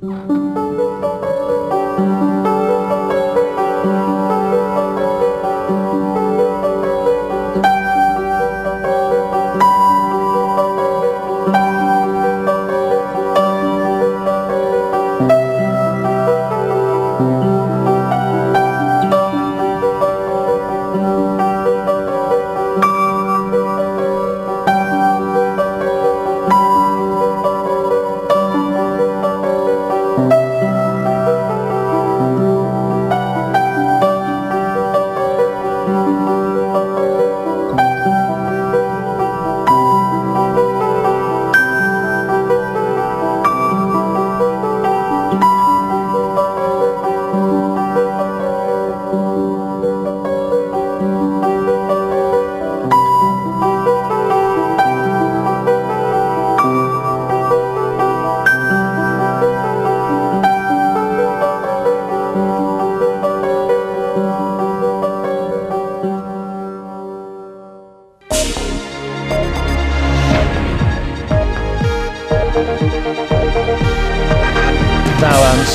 Now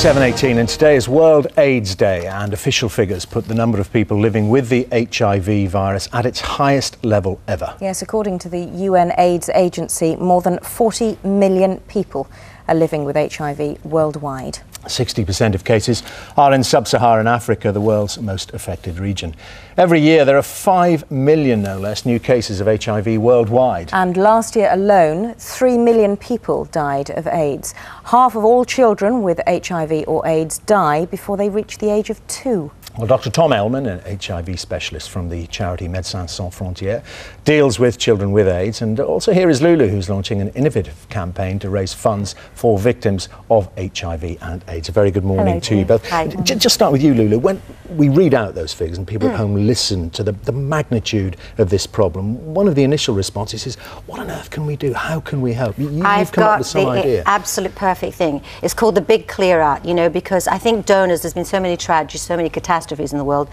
7:18 and today is World AIDS Day, and official figures put the number of people living with the HIV virus at its highest level ever. Yes, according to the UN AIDS Agency, more than 40 million people are living with HIV worldwide. 60% of cases are in sub-Saharan Africa, the world's most affected region. Every year there are 5 million, no less, new cases of HIV worldwide. And last year alone, 3 million people died of AIDS. Half of all children with HIV or AIDS die before they reach the age of 2. Well, Dr. Tom Ellman, an HIV specialist from the charity Médecins Sans Frontières, deals with children with AIDS. And also here is Lulu, who's launching an innovative campaign to raise funds for victims of HIV and AIDS. A very good morning to you both. Hi. Just start with you, Lulu. When we read out those figures and people at home listen to the magnitude of this problem, one of the initial responses is, what on earth can we do? How can we help? You've come up with some idea. Absolute perfect thing. It's called the Big Clearout, you know, because I think donors, there's been so many tragedies, so many catastrophes in the world,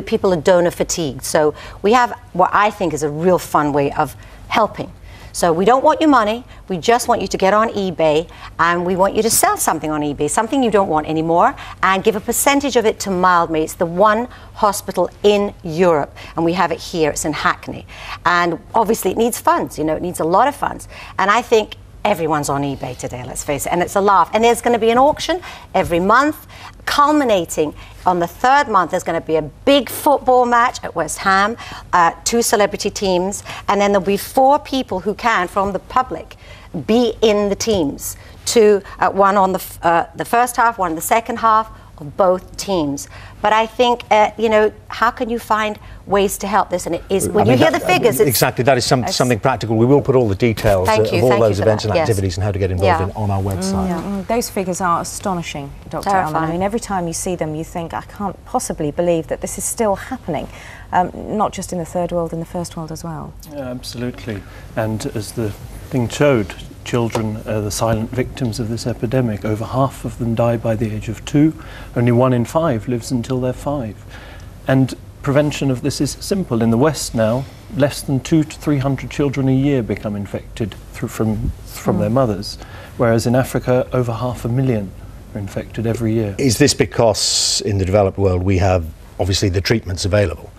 people are donor fatigued. So we have what I think is a real fun way of helping. So we don't want your money, we just want you to get on eBay and we want you to sell something on eBay, something you don't want anymore, and give a percentage of it to Mildmay. It's the one hospital in Europe, and we have it here, it's in Hackney. And obviously it needs funds, you know, it needs a lot of funds. And I think everyone's on eBay today, let's face it, and it's a laugh. And there's going to be an auction every month, culminating on the 3rd month. There's going to be a big football match at West Ham, 2 celebrity teams, and then there'll be 4 people who can, from the public, be in the teams. One on the first half, one in the second half of both teams. But I think, you know, how can you find ways to help this? And it is, when you hear the figures, it's... Exactly, that is something practical. We will put all the details of all those events and activities and how to get involved in on our website. Those figures are astonishing, Dr. Ellman. I mean, every time you see them, you think, I can't possibly believe that this is still happening. Not just in the third world, in the first world as well. Yeah, absolutely. And as the thing showed, children are the silent victims of this epidemic. Over half of them die by the age of 2. Only 1 in 5 lives until they're 5. And prevention of this is simple. In the West now, less than 200 to 300 children a year become infected from their mothers, whereas in Africa, over 500,000 are infected every year. Is this because in the developed world we have, obviously, the treatments available?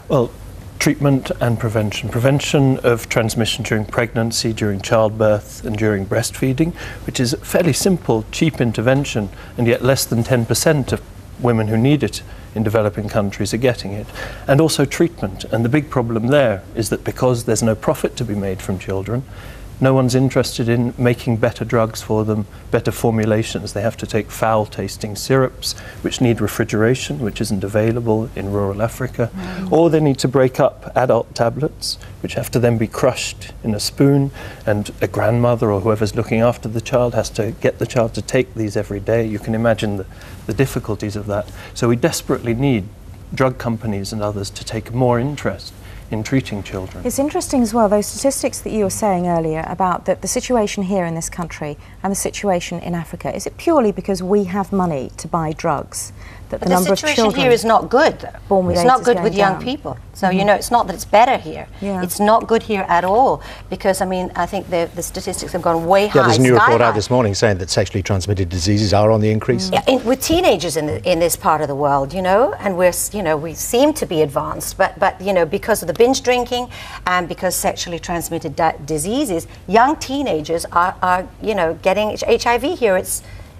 Well, treatment and prevention. Prevention of transmission during pregnancy, during childbirth and during breastfeeding, which is a fairly simple, cheap intervention, and yet less than 10% of women who need it in developing countries are getting it. And also treatment. And the big problem there is that because there's no profit to be made from children, no one's interested in making better drugs for them, better formulations. They have to take foul-tasting syrups, which need refrigeration, which isn't available in rural Africa. Or they need to break up adult tablets, which have to then be crushed in a spoon, and a grandmother or whoever's looking after the child has to get the child to take these every day. You can imagine the difficulties of that. So we desperately need drug companies and others to take more interest in treating children. It's interesting as well, those statistics that you were saying earlier about the situation here in this country and the situation in Africa. Is it purely because we have money to buy drugs that the number of children... the situation here is not good, though. Born with it's AIDS not good is with going young down. people. So, you know, it's not that it's better here. Yeah. It's not good here at all. Because, I mean, I think the statistics have gone way high. Yeah, there's a new report high. out this morning saying that sexually transmitted diseases are on the increase. Yeah, with teenagers in this part of the world, you know, and we seem to be advanced, but you know, because of the binge drinking and because sexually transmitted diseases, young teenagers are you know, getting HIV here.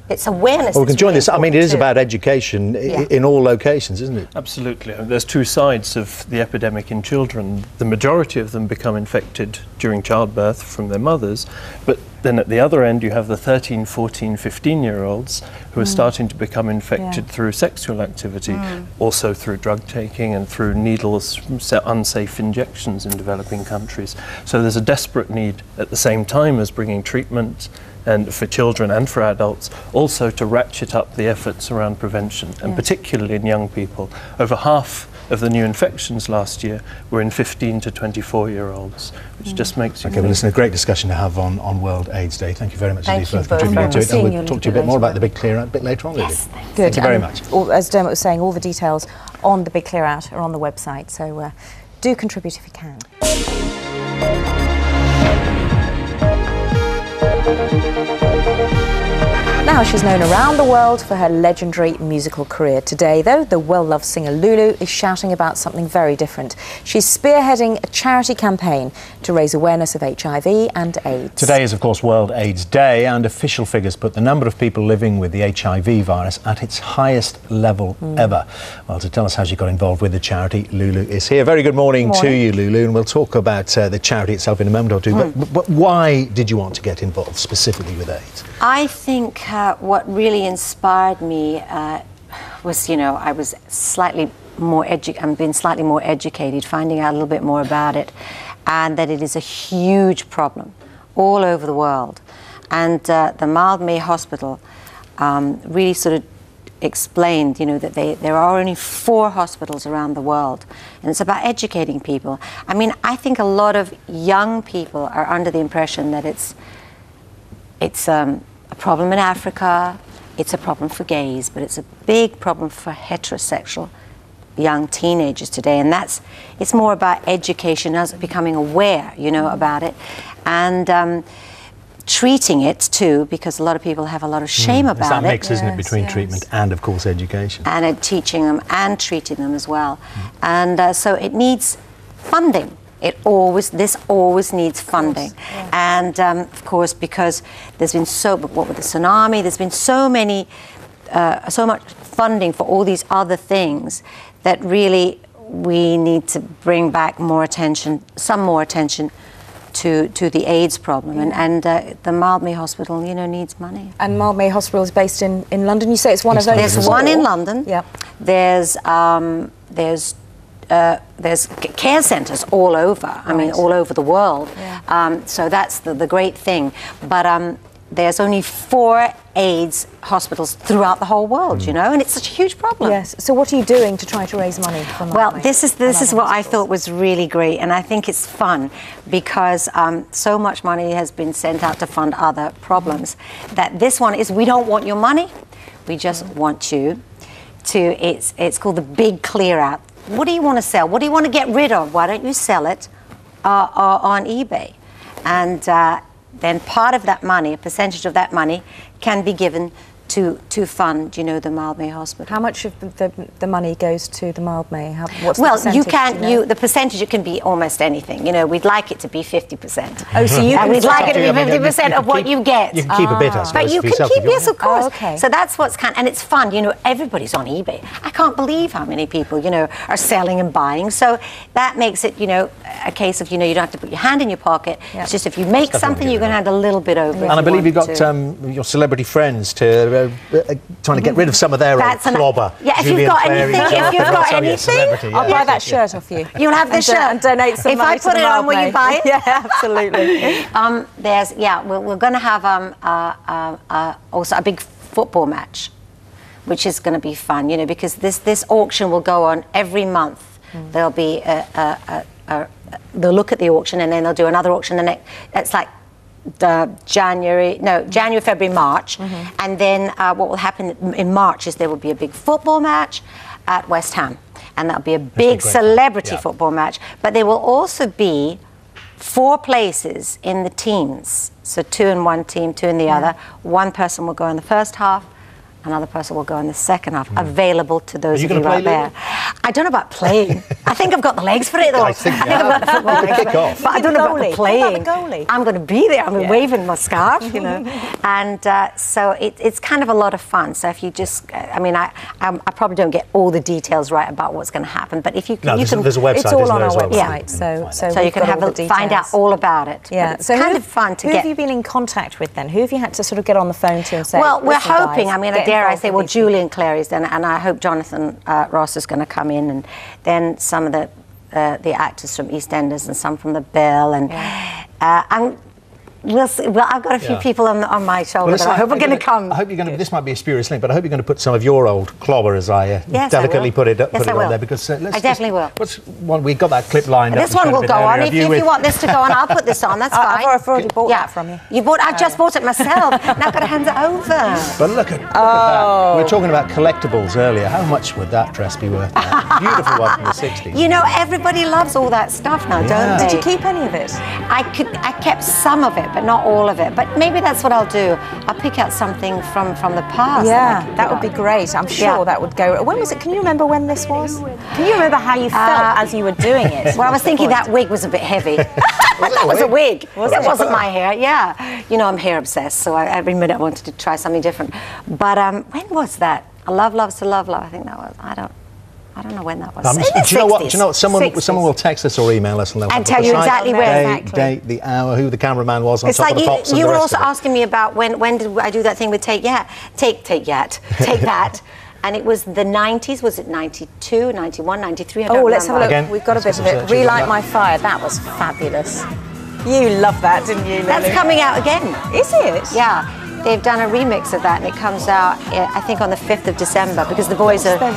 It's awareness. Well, we can join this. I mean, it is too. about education in all locations, isn't it? Absolutely. There's two sides of the epidemic in children. The majority of them become infected during childbirth from their mothers, but then at the other end you have the 13, 14, 15-year-olds who are starting to become infected through sexual activity, also through drug taking and through needles, unsafe injections in developing countries. So there's a desperate need at the same time as bringing treatment and for children and for adults, also to ratchet up the efforts around prevention, and particularly in young people. Over half of the new infections last year were in 15 to 24-year-olds, which just makes you... Okay, well, listen, a great discussion to have on World AIDS Day. Thank you very much indeed for Thank you both contributing to it. Seeing And you we'll a talk to you a little bit more bit about the Big Clearout a bit later on, Lulu. Yes, thanks. Good. Thank you very much. As Dermot was saying, all the details on the Big Clearout are on the website, so do contribute if you can. Now she's known around the world for her legendary musical career. Today, though, the well-loved singer Lulu is shouting about something very different. She's spearheading a charity campaign to raise awareness of HIV and AIDS. Today is, of course, World AIDS Day, and official figures put the number of people living with the HIV virus at its highest level ever. Well, to tell us how she got involved with the charity, Lulu is here. Very good morning to you, Lulu, and we'll talk about the charity itself in a moment or two. But why did you want to get involved specifically with AIDS? I think what really inspired me was, you know, I was slightly more being slightly more educated, finding out a little bit more about it, and that it is a huge problem all over the world. And the Mildmay Hospital really sort of explained, you know, that there are only 4 hospitals around the world, and it's about educating people. I mean, I think a lot of young people are under the impression that it's a problem in Africa, it's a problem for gays, but it's a big problem for heterosexual young teenagers today, and it's more about education, as becoming aware, you know, about it, and treating it too, because a lot of people have a lot of shame about it. It's that mix, isn't it, between treatment and, of course, education. And teaching them and treating them as well. And so it needs funding. This always needs funding. And of course, because there's been what with the tsunami, there's been so much funding for all these other things that really we need to bring back some more attention to the AIDS problem. And the Mildmay Hospital, you know, needs money. And Mildmay Hospital is based in London. You say it's one of those? There's one in London. Yeah. There's care centres all over. I mean, all over the world. Yeah. So that's the great thing. But there's only 4 AIDS hospitals throughout the whole world, you know, and it's such a huge problem. Yes. So what are you doing to try to raise money for Mildmay? Well, this is what I thought was really great, and I think it's fun because so much money has been sent out to fund other problems that this one is, we don't want your money, we just want you to, it's called the Big Clearout. What do you want to sell? What do you want to get rid of? Why don't you sell it on eBay? And then part of that money, a percentage of that money, can be given to fund, you know, the Mildmay Hospital. How much of the money goes to the Mildmay? What's well, the you percentage? can't. The percentage, it can be almost anything. You know, we'd like it to be 50%. Oh, so you? And we'd like it to be 50% of what you get. You can keep a bit, I suppose, but you for can yourself keep, if you yes, want. of course. Oh, okay. So that's what's and it's fun. You know, everybody's on eBay. I can't believe how many people, you know, are selling and buying. So that makes it, you know, a case of, you know, you don't have to put your hand in your pocket. Yeah. It's just if you make something, you can hand a little bit over. And I believe you've got your celebrity friends to trying to get rid of some of their clobber. Yeah, if you've got anything, I'll buy that shirt off you. You'll have this shirt and donate some if money I put to it the on, will you Mildmay. buy it? Yeah, absolutely. We're going to have also a big football match, which is going to be fun, you know, because this auction will go on every month. There'll be they'll look at the auction, and then they'll do another auction. It's like January, February, March. And then what will happen in March is there will be a big football match at West Ham. And that'll be a big celebrity football match. But there will also be 4 places in the teams. So 2 in one team, 2 in the other. One person will go in the first half, another person will go in the second half, available to those of you right there. I don't know about playing. I think I've got the legs for it, though. I think I've got the football legs for it. But I don't know about the playing. I'm going to be there. I'm waving my scarf, you know. And so it's kind of a lot of fun. So if you just, I mean, I probably don't get all the details right about what's going to happen. But if you can, there's a website. It's all on our website. Yeah. So you can find out all about it. Yeah. It's kind of fun to get. Who have you been in contact with then? Who have you had to sort of get on the phone to and say? Well, we're hoping. I mean, dare I say, well, Julian Clary's then, and I hope Jonathan Ross is going to come in, and then some of the actors from EastEnders and some from the Bill, and we'll see. Well, I've got a few people on my shoulder that I hope are going to come. I hope you're going to. This might be a spurious link, but I hope you're going to put some of your old clobber, as I delicately put it on there, because I definitely will. We got that clip lined up. This one will go on. If you want this to go on, I'll put this on. That's fine. I've already bought that from you. I've just bought it myself. Now I've got to hand it over. But look at that. We were talking about collectibles earlier. How much would that dress be worth now? Beautiful one from the 60s. You know, everybody loves all that stuff now, don't they? Did you keep any of it? I kept some of it, but not all of it. But maybe that's what I'll do. I'll pick out something from the past. Yeah, that would be great. I'm sure that would go. When was it? Can you remember when this was? Can you remember how you felt as you were doing it? Well, I was thinking that wig was a bit heavy. That was a wig. That wasn't my hair. Yeah. You know, I'm hair obsessed, so every minute I wanted to try something different. But when was that? A Love Loves to Love Love. I think that was. I don't know when that was. Do you know what? Someone will text us or email us and tell you exactly when. Date, the hour, who the cameraman was on it's top like of the pops. You were also asking me about when did I do that thing with Take That. And it was the 90s. Was it 92, 91, 93? I don't remember. Let's have a look. Again, we've got a bit of it. Relight My Fire. That was fabulous. You loved that, didn't you, Lulu? That's coming out again. Is it? Yeah. They've done a remix of that, and it comes out, I think, on the 5th of December, because the boys are going to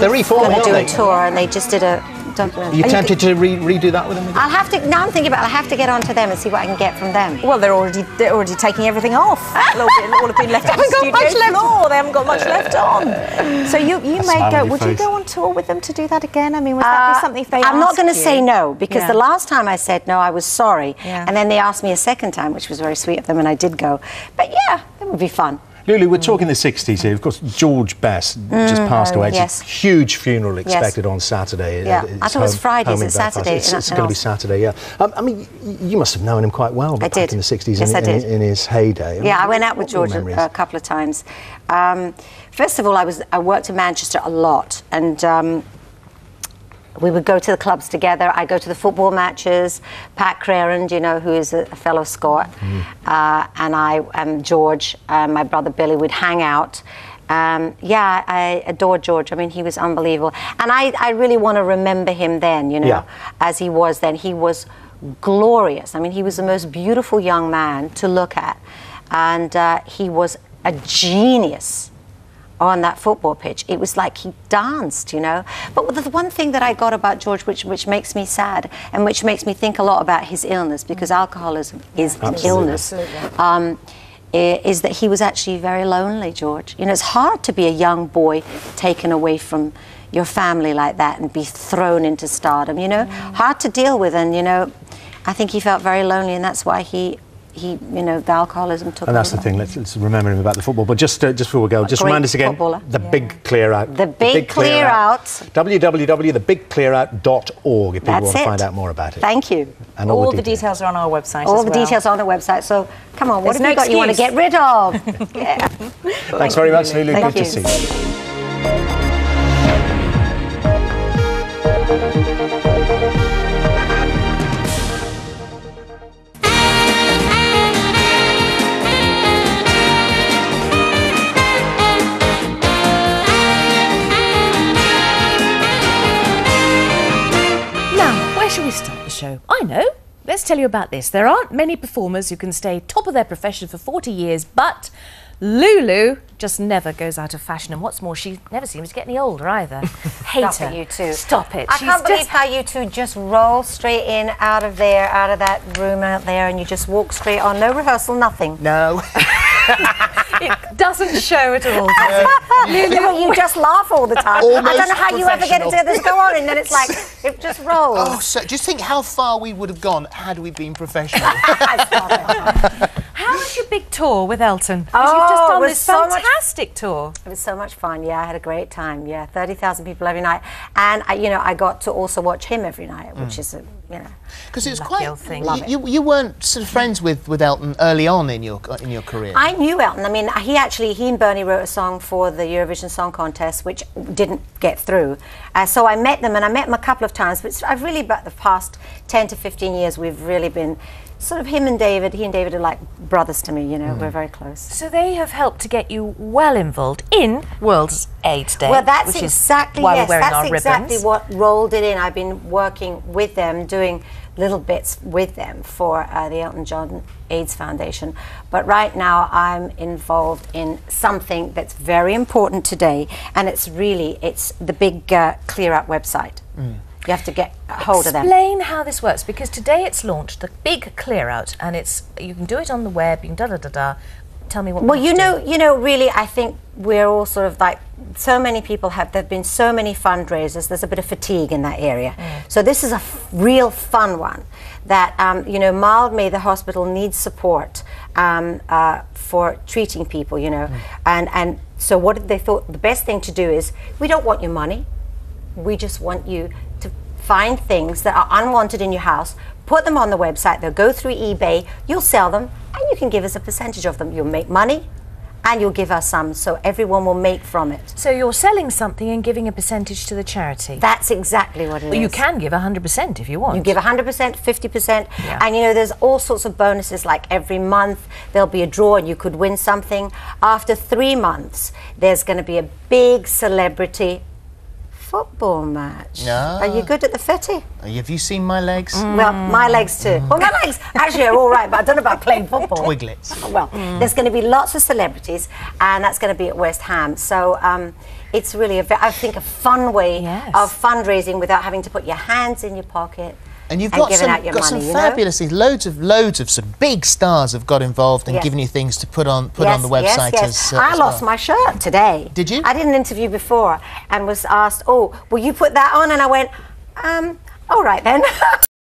do a tour, and they just did a documentary. Are you tempted to redo that with them? I'll have to. Now I'm thinking about. I have to get onto them and see what I can get from them. Well, they're already taking everything off. All have been left on the studio floor. They haven't got much left on. So you may go. Would you go on tour with them to do that again? I mean, would that be something if they? I'm not going to say no, because the last time I said no, I was sorry, and then they asked me a second time, which was very sweet of them, and I did go. But yeah, it would be fun. Lulu, we're talking the 60s here. Of course, George Best just passed away. It's a huge funeral expected on Saturday. Yeah, I thought it was Friday, is it Saturday? It's going to be Saturday, yeah. I mean, you must have known him quite well back in the 60s in his heyday. Yeah, I went out with George a couple of times. First of all, I worked in Manchester a lot, and we would go to the clubs together. I'd go to the football matches. Pat Crerand, you know, who is a fellow Scot, and George, my brother Billy, would hang out. I adored George. I mean, he was unbelievable. And I really want to remember him then, you know, as he was then. He was glorious. I mean, he was the most beautiful young man to look at. And he was a genius on that football pitch. It was like he danced, you know. But the one thing that I got about George, which makes me sad and which makes me think a lot about his illness, because alcoholism is an illness, is that he was actually very lonely, George. You know, it's hard to be a young boy taken away from your family like that and be thrown into stardom, you know. Hard to deal with, and, you know, I think he felt very lonely, and that's why he you know, the alcoholism took over. And that's the thing, let's remember him about the football. But just before we go, just remind us again, the Big Clearout. The Big Clearout. www.thebigclearout.org if people want to find out more about it. Thank you. And all the details are on our website All the details are on the website, so come on, what have you got you want to get rid of? Thanks very much, Lulu. Good to see you. Shall we start the show? I know. Let's tell you about this. There aren't many performers who can stay top of their profession for 40 years, but Lulu just never goes out of fashion, and what's more, she never seems to get any older either. Hate Stop her. it, you two. Stop it. I She's can't believe just... how you two just roll straight in, out of there, out of that room out there, and you just walk straight on. No rehearsal, nothing. No. It doesn't show at all, does it? Yeah, well, you just laugh all the time. I don't know how you ever get it to professional. this go on, and then it's like, it just rolls. Oh, so just think how far we would have gone had we been professional. How was your big tour with Elton? Because you've Oh, just it done was this so much- fantastic tour. It was so much fun. Yeah, I had a great time. Yeah, 30,000 people every night, and I got to also watch him every night, which is Because it was Lucky old thing. quite. You weren't sort of friends with Elton early on in your career. I knew Elton. I mean, he and Bernie wrote a song for the Eurovision Song Contest, which didn't get through. So I met them, and I met them a couple of times. But I've really, about the past 10 to 15 years, we've really been sort of he and David are like brothers to me. We're very close. So they have helped to get you well involved in World AIDS Day. Well, that's which exactly is why we're wearing our that's exactly ribbons. what rolled it in. I've been working with them, doing little bits with them for the Elton John AIDS Foundation. But right now I'm involved in something that's very important today, and it's the Big Clearout website. You have to get a hold of them. Explain how this works, because today it's launched, the Big Clearout, and you can do it on the web, you can da-da-da-da. Tell me what Well, we have to do. really, I think we're all sort of like, so many people there've been so many fundraisers, there's a bit of fatigue in that area. So this is a real fun one that, Mildmay, the hospital, needs support for treating people, and so what they thought the best thing to do is, we don't want your money, we just want you to find things that are unwanted in your house, put them on the website, they'll go through eBay, you'll sell them, and you can give us a percentage of them. You'll make money, and you'll give us some, so everyone will make from it. So you're selling something and giving a percentage to the charity. That's exactly what it is. Well, you can give 100% if you want. You give 100%, 50%, Yeah. and there's all sorts of bonuses, like every month there'll be a draw and you could win something. After 3 months, there's going to be a big celebrity football match. Ah. Are you good at the footy? Have you seen my legs? Well, my legs too. Well, my legs actually are all right, but I don't know about playing football. Twiglets. Well, there's going to be lots of celebrities, and that's going to be at West Ham. So it's really, I think, a fun way Yes. of fundraising without having to put your hands in your pocket. And you've got giving some, out your money, fabulous things. Loads of some big stars have got involved and Yes. given you things to put on the website. Yes. As I lost well. my shirt today. Did you? I did an interview before and was asked, "Oh, will you put that on?" And I went, "All right then."